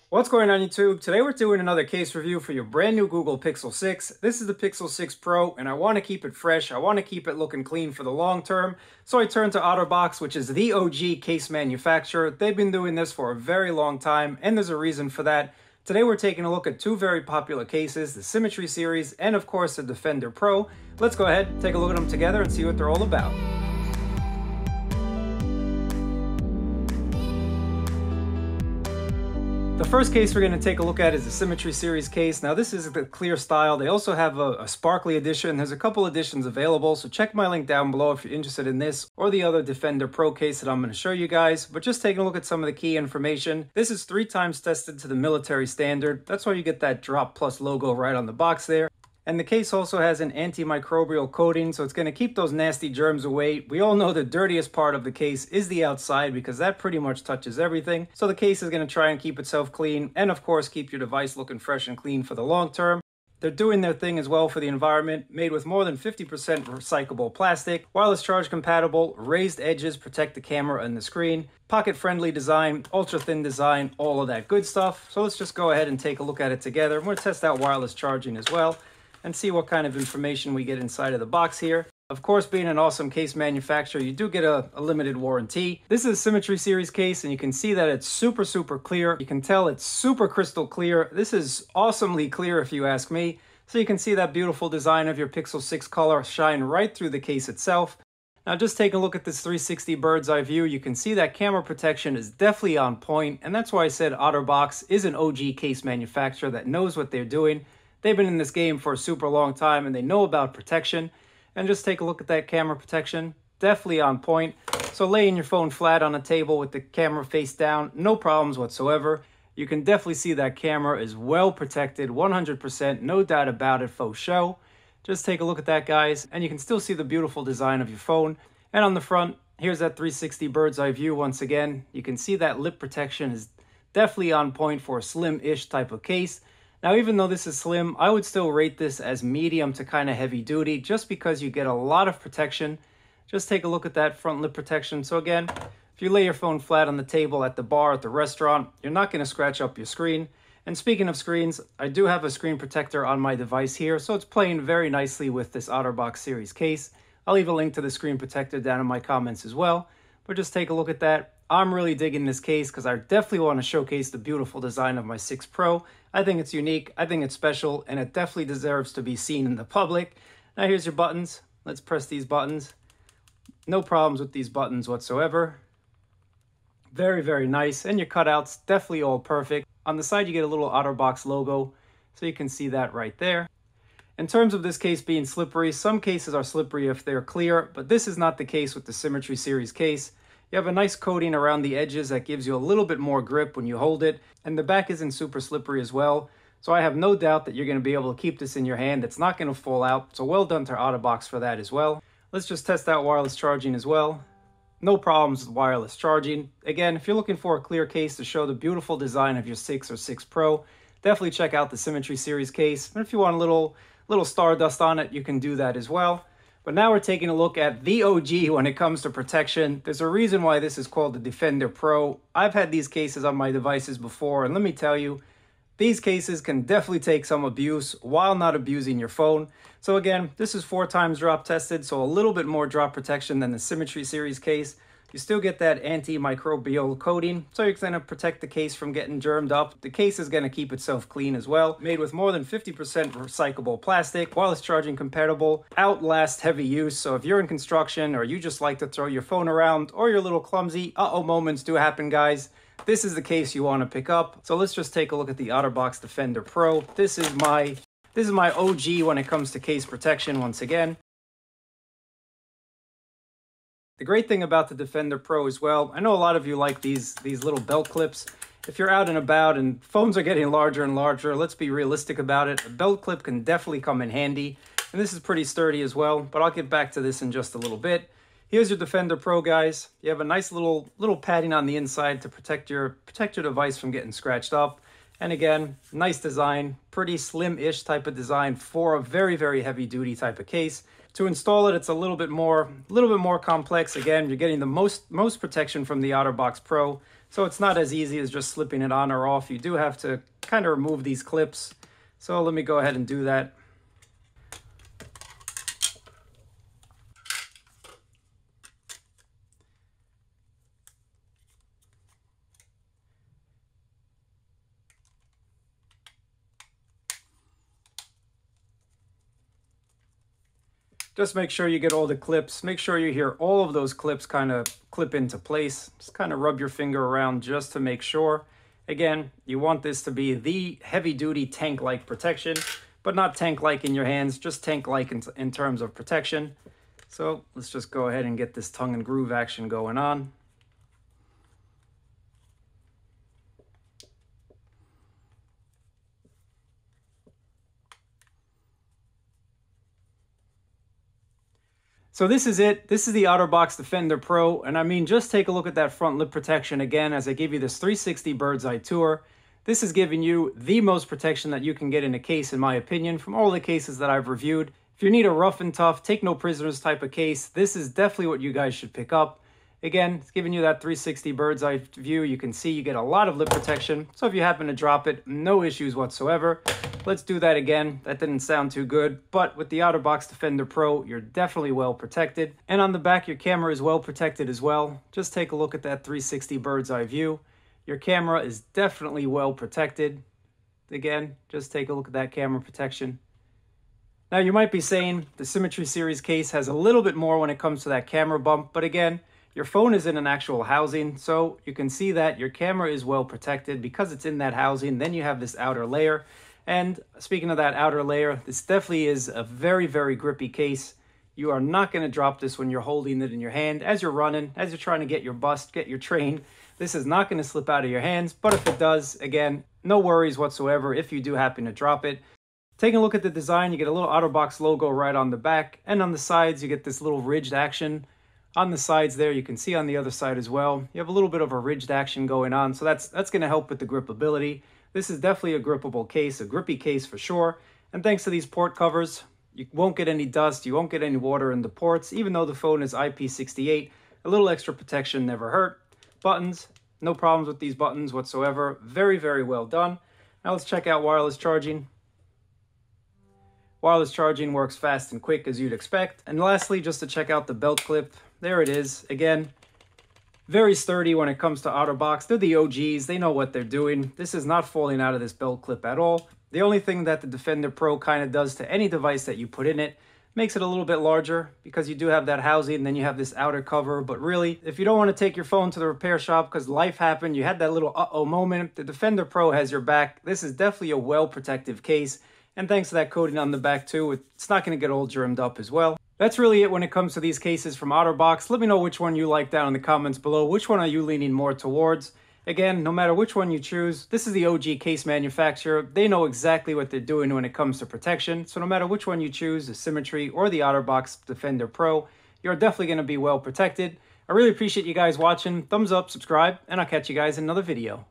What's going on YouTube? Today we're doing another case review for your brand new Google Pixel 6. This is the Pixel 6 Pro and I want to keep it fresh. I want to keep it looking clean for the long term. So I turned to Otterbox, which is the OG case manufacturer. They've been doing this for a very long time and there's a reason for that. Today we're taking a look at two very popular cases, the Symmetry series and of course the Defender Pro. Let's go ahead, take a look at them together and see what they're all about. The first case we're going to take a look at is the Symmetry series case. Now this is the clear style. They also have a sparkly edition. There's a couple editions available, so check my link down below if you're interested in this or the other Defender Pro case that I'm going to show you guys. But just taking a look at some of the key information. This is 3 times tested to the military standard. That's why you get that Drop Plus logo right on the box there. And the case also has an antimicrobial coating, so it's going to keep those nasty germs away. We all know the dirtiest part of the case is the outside because that pretty much touches everything. So the case is going to try and keep itself clean and of course keep your device looking fresh and clean for the long term. They're doing their thing as well for the environment, made with more than 50% recyclable plastic, wireless charge compatible, raised edges protect the camera and the screen, pocket friendly design, ultra thin design, all of that good stuff. So let's just go ahead and take a look at it together. I'm going to test out wireless charging as well and see what kind of information we get inside of the box here. Of course, being an awesome case manufacturer, you do get a limited warranty. This is a Symmetry series case, and you can see that it's super clear. You can tell it's super crystal clear. This is awesomely clear if you ask me. So you can see that beautiful design of your Pixel 6 color shine right through the case itself. Now just take a look at this 360 bird's eye view. You can see that camera protection is definitely on point, and that's why I said Otterbox is an OG case manufacturer that knows what they're doing. They've been in this game for a super long time and they know about protection. And just take a look at that camera protection. Definitely on point. So laying your phone flat on a table with the camera face down, no problems whatsoever. You can definitely see that camera is well protected, 100%, no doubt about it, faux show. Just take a look at that, guys, and you can still see the beautiful design of your phone. And on the front, here's that 360 bird's eye view once again. You can see that lip protection is definitely on point for a slim-ish type of case. Now, even though this is slim, I would still rate this as medium to kind of heavy duty just because you get a lot of protection. Just take a look at that front lip protection. So again, if you lay your phone flat on the table at the bar, at the restaurant, you're not going to scratch up your screen. And speaking of screens, I do have a screen protector on my device here, so it's playing very nicely with this Otterbox series case. I'll leave a link to the screen protector down in my comments as well. But just take a look at that. I'm really digging this case because I definitely want to showcase the beautiful design of my 6 Pro. I think it's unique, I think it's special, and it definitely deserves to be seen in the public. Now here's your buttons. Let's press these buttons. No problems with these buttons whatsoever. Very nice. And your cutouts, definitely all perfect. On the side you get a little Otterbox logo, so you can see that right there. In terms of this case being slippery, some cases are slippery if they're clear, but this is not the case with the Symmetry series case. You have a nice coating around the edges that gives you a little bit more grip when you hold it, and the back isn't super slippery as well. So I have no doubt that you're going to be able to keep this in your hand. It's not going to fall out, so well done to Otterbox for that as well. Let's just test out wireless charging as well. No problems with wireless charging. Again, if you're looking for a clear case to show the beautiful design of your 6 or 6 Pro, definitely check out the Symmetry series case. And if you want a little stardust on it, you can do that as well. But now we're taking a look at the OG when it comes to protection. There's a reason why this is called the Defender Pro. I've had these cases on my devices before, and let me tell you, these cases can definitely take some abuse while not abusing your phone. So again, this is 4 times drop tested, so a little bit more drop protection than the Symmetry series case. You still get that antimicrobial coating, so you're going to protect the case from getting germed up. The case is going to keep itself clean as well. Made with more than 50% recyclable plastic, wireless charging compatible, outlast heavy use. So if you're in construction or you just like to throw your phone around or you're a little clumsy, moments do happen, guys. This is the case you want to pick up. So let's just take a look at the Otterbox Defender Pro. This is my OG when it comes to case protection once again. The great thing about the Defender Pro as well, I know a lot of you like these little belt clips. If you're out and about and phones are getting larger and larger, let's be realistic about it. A belt clip can definitely come in handy. And this is pretty sturdy as well, but I'll get back to this in just a little bit. Here's your Defender Pro, guys. You have a nice little padding on the inside to protect your device from getting scratched up. And again, nice design, pretty slim-ish type of design for a very heavy duty type of case. To install it, it's a little bit more complex. Again, you're getting the most protection from the Otterbox Pro. So it's not as easy as just slipping it on or off. You do have to kind of remove these clips. So let me go ahead and do that. Just make sure you get all the clips. Make sure you hear all of those clips kind of clip into place. Just kind of rub your finger around just to make sure. Again, you want this to be the heavy-duty tank-like protection, but not tank-like in your hands, just tank-like in terms of protection. So let's just go ahead and get this tongue and groove action going on. So this is it. This is the Otterbox Defender Pro. And I mean, just take a look at that front lip protection again as I give you this 360 bird's eye tour. This is giving you the most protection that you can get in a case, in my opinion, from all the cases that I've reviewed. If you need a rough and tough, take no prisoners type of case, this is definitely what you guys should pick up. Again, it's giving you that 360 bird's eye view. You can see you get a lot of lip protection. So if you happen to drop it, no issues whatsoever. Let's do that again. That didn't sound too good, but with the Otterbox Defender Pro, you're definitely well protected. And on the back, your camera is well protected as well. Just take a look at that 360 bird's eye view. Your camera is definitely well protected. Again, just take a look at that camera protection. Now you might be saying the Symmetry Series case has a little bit more when it comes to that camera bump, but again, your phone is in an actual housing, so you can see that your camera is well protected because it's in that housing. Then you have this outer layer. And speaking of that outer layer, this definitely is a very, very grippy case. You are not going to drop this when you're holding it in your hand as you're running, as you're trying to get your bus, get your train. This is not going to slip out of your hands, but if it does, again, no worries whatsoever if you do happen to drop it. Taking a look at the design, you get a little Otterbox logo right on the back, and on the sides you get this little ridged action. On the sides there, you can see on the other side as well, you have a little bit of a ridged action going on, so that's going to help with the gripability. This is definitely a grippable case, a grippy case for sure. And thanks to these port covers, you won't get any dust, you won't get any water in the ports, even though the phone is IP68. A little extra protection never hurt. Buttons, no problems with these buttons whatsoever. Very, very well done. Now let's check out wireless charging. Wireless charging works fast and quick as you'd expect. And lastly, just to check out the belt clip, there it is. Again, very sturdy when it comes to Otterbox. They're the OGs, they know what they're doing. This is not falling out of this belt clip at all. The only thing that the Defender Pro kind of does to any device that you put in it, makes it a little bit larger because you do have that housing, then you have this outer cover. But really, if you don't want to take your phone to the repair shop because life happened, you had that little uh-oh moment, the Defender Pro has your back. This is definitely a well-protective case. And thanks to that coating on the back too, it's not going to get all germed up as well. That's really it when it comes to these cases from Otterbox. Let me know which one you like down in the comments below. Which one are you leaning more towards? Again, no matter which one you choose, this is the OG case manufacturer. They know exactly what they're doing when it comes to protection. So no matter which one you choose, the Symmetry or the Otterbox Defender Pro, you're definitely going to be well protected. I really appreciate you guys watching. Thumbs up, subscribe, and I'll catch you guys in another video.